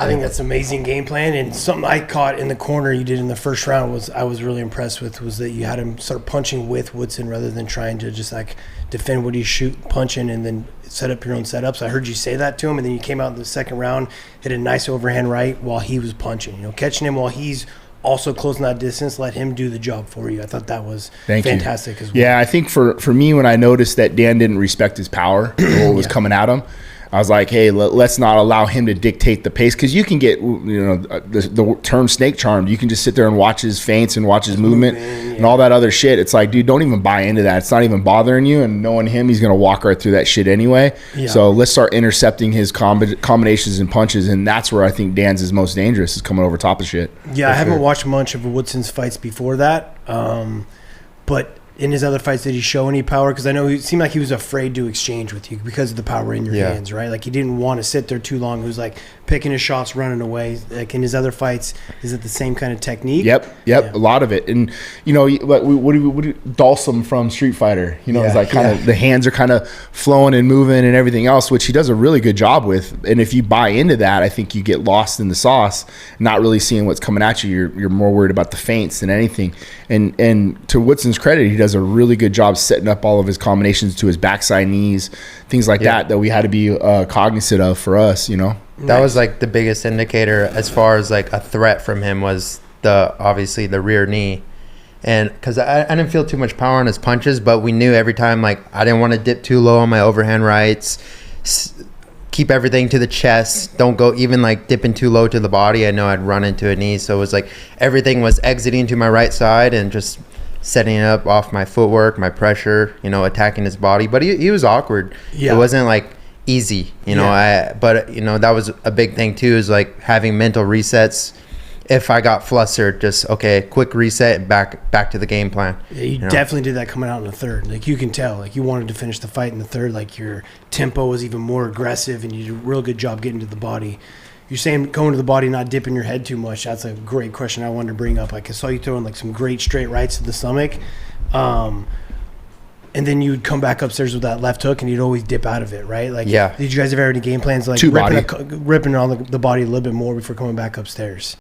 I think that's amazing game plan. And something I caught in the corner you did in the first round I was really impressed with, was that you had him start punching with Woodson rather than trying to just like defend what he's punching and then set up your own setups. I heard you say that to him, and then you came out in the second round, hit a nice overhand right while he was punching. You know, catching him while he's also closing that distance, let him do the job for you. I thought that was fantastic as well. Yeah, I think for me, when I noticed that Dan didn't respect his power, what was coming at him, I was like, hey, let's not allow him to dictate the pace, because you can get, the term snake charmed. You can just sit there and watch his feints and watch his movement and all that other shit. It's like, dude, don't even buy into that. It's not even bothering you, and knowing him, he's going to walk right through that shit anyway. Yeah. So let's start intercepting his combinations and punches, and that's where I think Dan's is most dangerous, is coming over top of shit. Yeah, I haven't watched much of Woodson's fights before that, but in his other fights, did he show any power? Because I know it seemed like he was afraid to exchange with you because of the power in your hands, right? Like he didn't want to sit there too long. He was like picking his shots, running away. Like in his other fights, is it the same kind of technique? Yep, yeah. A lot of it. And what do Dalsum from Street Fighter? It's like kind of the hands are kind of flowing and moving and everything else, which he does a really good job with. And if you buy into that, I think you get lost in the sauce, not really seeing what's coming at you. You're more worried about the feints than anything. And to Woodson's credit, he does a really good job setting up all of his combinations to his backside knees, things like that we had to be cognizant of for us, That was like the biggest indicator as far as like a threat from him, was obviously the rear knee. And because I didn't feel too much power on his punches, but we knew every time, like, I didn't want to dip too low on my overhand rights, keep everything to the chest, don't go even like dipping too low to the body. I know I'd run into a knee, so it was like everything was exiting to my right side and just setting it up off my footwork, my pressure, attacking his body. But he was awkward. It wasn't like easy, but that was a big thing too, is like having mental resets. If I got flustered, just quick reset and back to the game plan. Yeah, you definitely did that coming out in the third. Like you can tell, like you wanted to finish the fight in the third. Like your tempo was even more aggressive, and you did a real good job getting to the body. You're saying going to the body, not dipping your head too much. That's a great question I wanted to bring up. Like I saw you throwing like some great straight rights to the stomach, and then you'd come back upstairs with that left hook, and you'd always dip out of it, right? Like, did you guys ever have any game plans like ripping on the body a little bit more before coming back upstairs?